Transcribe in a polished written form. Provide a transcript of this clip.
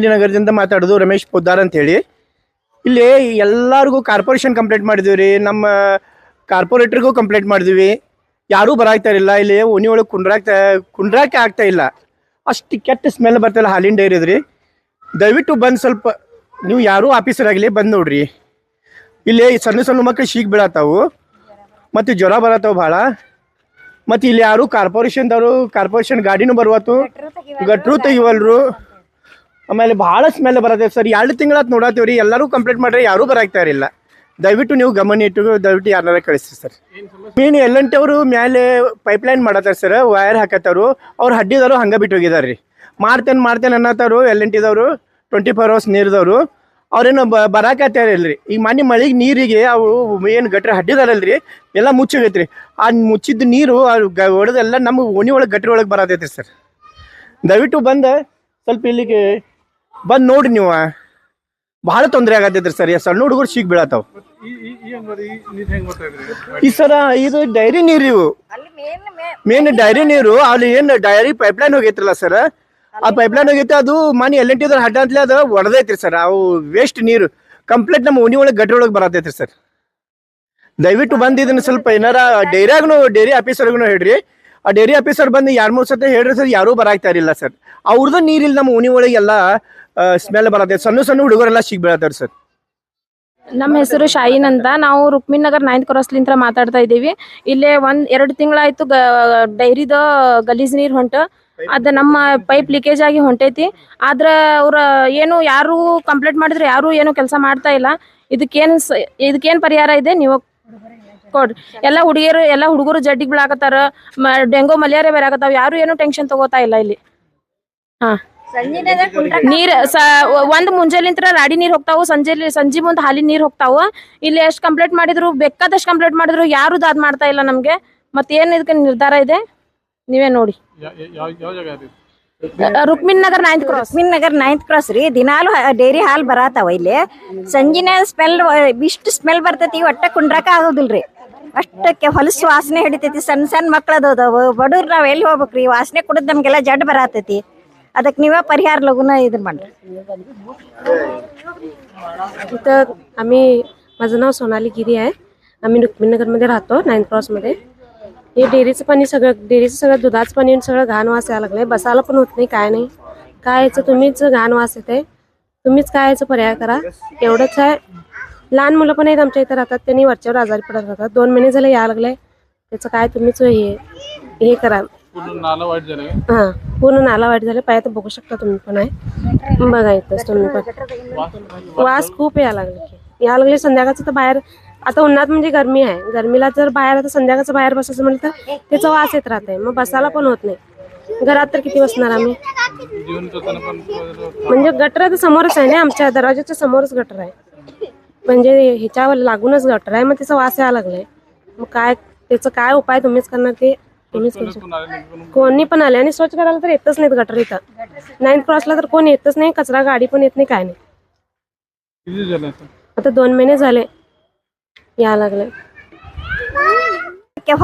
ನಗರದಿಂದ ಮಾತಾಡೋದು ರಮೇಶ್ ಪೊದ್ದಾರ್ ಅಂತ ಹೇಳಿ. ಇಲ್ಲಿ ಎಲ್ಲರಿಗೂ ಕಾರ್ಪೊರೇಷನ್ ಕಂಪ್ಲೇಂಟ್ ಮಾಡಿದೀವಿ, ನಮ್ಮ ಕಾರ್ಪೊರೇಟರ್ಗೂ ಕಂಪ್ಲೇಂಟ್ ಮಾಡಿದ್ವಿ. ಯಾರೂ ಬರಾಕ್ತಾ ಇಲ್ಲ. ಇಲ್ಲಿ ಓಣಿ ಒಳಗೆ ಕುಂಡ್ರಾಕೆ ಆಗ್ತಾ ಇಲ್ಲ. ಅಷ್ಟು ಕೆಟ್ಟ ಸ್ಮೆಲ್ ಬರ್ತಾಯಿಲ್ಲ ಹಾಲಿನ ಡೈರಿದ್ರಿ. ದಯವಿಟ್ಟು ಬಂದು ಸ್ವಲ್ಪ ನೀವು ಯಾರೂ ಆಫೀಸರ್ ಆಗಲಿ ಬಂದು ನೋಡ್ರಿ. ಇಲ್ಲಿ ಸಣ್ಣ ಸಣ್ಣ ಮಕ್ಕಳು ಶೀಕ್ ಬೀಳತ್ತಾವು ಮತ್ತು ಜ್ವರ ಬರತ್ತಾವು ಭಾಳ. ಮತ್ತು ಇಲ್ಲಿ ಯಾರು ಕಾರ್ಪೊರೇಷನ್ ಗಾಡಿನೂ ಬರುವತ್ತು, ಗಟ್ರು ತೆಗಿವಲ್ರು. ಆಮೇಲೆ ಭಾಳ ಸ್ಮೆಲ್ ಬರತ್ತೆ ಸರ್. 2 ತಿಂಗಳಾತ್ ನೋಡತ್ತೀವ್ರಿ. ಎಲ್ಲರೂ ಕಂಪ್ಲೇಂಟ್ ಮಾಡ್ರಿ, ಯಾರೂ ಬರಾಕ್ತಾ ಇರಲಿಲ್ಲ. ದಯವಿಟ್ಟು ನೀವು ಗಮನ ಇಟ್ಟು ದಯವಿಟ್ಟು ಯಾರನ್ನಾರ ಕಳಿಸ್ರಿ ಸರ್. ಮೀನು L&T ಅವರು ಮೇಲೆ ಪೈಪ್ಲೈನ್ ಮಾಡತ್ತಾರೆ ಸರ್, ವೈರ್ ಹಾಕತ್ತಾರು. ಅವ್ರು ಹಡ್ಡಿದವರು ಹಂಗೆ ಬಿಟ್ಟು ಹೋಗಿದಾರೆ ರೀ. ಮಾಡ್ತೇನೆ ಅನ್ನತ್ತಾರು L&T ದವರು, 24 hours ನೀರ್ದವರು. ಅವ್ರೇನು ಬರಾಕತ್ತಾರಿಲ್ರಿ. ಈಗ ಮೊನ್ನೆ ಮಳೆಗೆ ನೀರಿಗೆ ಅವು ಏನು ಗಟ್ರ ಹಡ್ಡಿದಾರಲ್ರಿ ಎಲ್ಲ ಮುಚ್ಚೋಗೈತ್ರಿ. ಆ ಮುಚ್ಚಿದ ನೀರು ಹೊಡೆದೆಲ್ಲ ನಮ್ಮ ಓಣಿ ಒಳಗೆ ಗಟ್ರಿ ಒಳಗೆ ಬರತೈತ್ರಿ ಸರ್. ದಯವಿಟ್ಟು ಬಂದು ಸ್ವಲ್ಪ ಇಲ್ಲಿಗೆ ಬಂದು ನೋಡ್ರಿ. ನೀವು ಭಾಳ ತೊಂದರೆ ಆಗತ್ತೈತ್ರಿ ಸರ್. ಸಣ್ಣ ಹುಡುಗರು ಶೀಕ್ ಬೀಳತ್ತಾವ. ಈ ಸರ ಇದು ಡೈರಿ ನೀರು, ಇವು ಮೇನ್ ಡೈರಿ ನೀರು. ಅಲ್ಲಿ ಏನು ಡೈರಿ ಪೈಪ್ಲೈನ್ ಹೋಗೈತ್ರಲ್ಲ ಸರ್, ಆ ಪೈಪ್ಲೈನ್ ಹೋಗೈತೆ. ಅದು ಮನೆ L&T ಹಡ್ಡ ಅಂತಲೇ ಅದು ಒಡೆದೈತ್ರಿ ಸರ್. ಅವು ವೇಸ್ಟ್ ನೀರು ಕಂಪ್ಲೀಟ್ ನಮ್ಮ ಓಣಿ ಒಳಗೆ ಗಟ್ರಿ ಒಳಗೆ ಬರತೈತ್ರಿ ಸರ್. ದಯವಿಟ್ಟು ಬಂದು ಇದನ್ನ ಸ್ವಲ್ಪ ಏನಾರ ಡೈರಿ ಆಫೀಸರ್ಗೂ ಹೇಳ್ರಿ. ಆ ಡೈರಿ ಆಫೀಸರ್ ಬಂದು 2-3 ಸತಿ ಹೇಳ್ರಿ ಸರ್. ಯಾರೂ ಬರಾಕ್ತಾ ಇರಲಿಲ್ಲ ಸರ್. ಅವ್ರದ್ದು ನೀರಿಲ್ಲ ನಮ್ಮ ಓಣಿ ಒಳಗೆಲ್ಲ ಸ್ಮೆಲ್ ಬರತ್ತೈತೆ. ಸಣ್ಣ ಹುಡುಗರೆಲ್ಲ ಸಿಗ್ ಬೀಳತ್ತಾರ ಸರ್. ನಮ್ಮ ಹೆಸರು ಶಾಯಿನ್ ಅಂತ. ನಾವು ರುಕ್ಮಿಣ್ ನಗರ್ 9th ಕ್ರಾಸ್ಲಿಂದ ಮಾತಾಡ್ತಾ ಇದ್ದೀವಿ. ಇಲ್ಲೇ 1-2 ತಿಂಗಳಾಯ್ತು ಡೈರಿದ ಗಲೀಜ್ ನೀರು ಹೊಂಟು. ಅದು ನಮ್ಮ ಪೈಪ್ ಲೀಕೇಜ್ ಆಗಿ ಹೊಂಟೈತಿ. ಆದ್ರೆ ಅವ್ರ ಯಾರು ಕಂಪ್ಲೇಂಟ್ ಮಾಡಿದ್ರೆ ಯಾರು ಏನು ಕೆಲಸ ಮಾಡ್ತಾ ಇಲ್ಲ. ಇದಕ್ಕೇನು ಪರಿಹಾರ ಇದೆ ನೀವು ಕೊಡ್ರಿ. ಎಲ್ಲ ಹುಡುಗರು ಜಡ್ಡಿಗೆ ಬೀಳಾಕತ್ತಾರ. ಡೆಂಗು ಮಲೇರಿಯಾ ಬೇರೆ ಆಗತ್ತಾವ. ಯಾರು ಏನು ಟೆನ್ಷನ್ ತಗೋತಾ ಇಲ್ಲ ಇಲ್ಲಿ. ನೀರ್ ಒಂದ್ ಮುಂಜಾಲಿಂತ್ರ ರಾಡಿ ನೀರ್ ಹೋಗ್ತಾವು, ಸಂಜೆ ಮುಂದೆ ಹಾಲಿನ ನೀರ್ ಹೋಗ್ತಾವು. ಇಲ್ಲಿ ಎಷ್ಟು ಕಂಪ್ಲೇಂಟ್ ಮಾಡಿದ್ರು, ಬೇಕಾದಷ್ಟು ಕಂಪ್ಲೇಂಟ್ ಮಾಡಿದ್ರು, ಯಾರು ದಾದ್ ಮಾಡ್ತಾ ಇಲ್ಲ ನಮ್ಗೆ. ಮತ್ತೇನ್ ಇದಕ್ಕೆ ನಿರ್ಧಾರ ಇದೆ ನೀವೇ ನೋಡಿ. ರುಕ್ಮಿಣ್ ನಗರ್ 9th ಕ್ರಾಸ್ ರೀ. ದಿನಾಲು ಡೈರಿ ಹಾಲ್ ಬರತಾವ. ಇಲ್ಲಿ ಸಂಜಿನ ಇಷ್ಟು ಸ್ಮೆಲ್ ಬರ್ತೈತಿ. ಒಟ್ಟ ಕುಂಡ್ರಾಕ ಆಗೋದಿಲ್ರಿ. ಅಷ್ಟಕ್ಕೆ ಹೊಲಸು ವಾಸನೆ ಹಿಡಿತೈತಿ. ಸಣ್ಣ ಮಕ್ಳದವು ಬಡವ್ರು ನಾವ್ ಎಲ್ಲಿ ಹೋಗ್ಬೇಕ್ರಿ? ವಾಸನೆ ಕುಡಿದ್ ನಮ್ಗೆಲ್ಲ ಜಡ್ ಬರತೈತಿ. ಅದಕ್ಕೆ ನೀವೇ परिहार लघुन इधर मांडा. इथं माझं नाव सोनाली गिरी आहे. आम्ही रुक्मिणी नगरमध्ये राहतो, 9th क्रॉसमध्ये. हे डेअरीचं पाणी सगळं दुधाचं पाणी सगळं घाण वास यायला लागलंय. बसायला पण होत नाही, काय नाही. काय याचं तुम्हीच घाण वास येते. तुम्हीच काय याचं पर्याय करा, एवढंच आहे. लहान मुलं पण आहेत आमच्या इथं राहतात, त्यांनी वरच्यावर आजारी पडत राहतात. 2 महिने झाले यायला लागले. त्याचं काय तुम्हीच हे करा. पूर्ण नाला वाईट झाले. पाय तर बघू शकता तुम्ही पण आहे. बघा इथंच तुम्ही पण वास खूप यायला लागले. संध्याकाळचं तर बाहेर आता उन्हात म्हणजे गरमी आहे. गरमीला जर बाहेर आता संध्याकाळचं बाहेर बसायचं म्हणलं तर त्याचा वास येत राहतंय. मग बसायला पण होत नाही. घरात तर किती बसणार आम्ही? म्हणजे गटर तर समोरच आहे ना, आमच्या दरवाजाच्या समोरच गटर आहे. म्हणजे ह्याच्यावर लागूनच गटर आहे. मग त्याचा वास यायला लागलाय. मग काय त्याचं काय उपाय तुम्हीच करणार ते तुम्हीच करू शकता. कोणी पण आले आणि स्वच्छ करायला तर येतच नाहीत गटर इथं. 9th क्रॉसला तर कोण येतच नाही. कचरा गाडी पण येत नाही, काय नाही. आता 2 महिने झाले यायला लागले.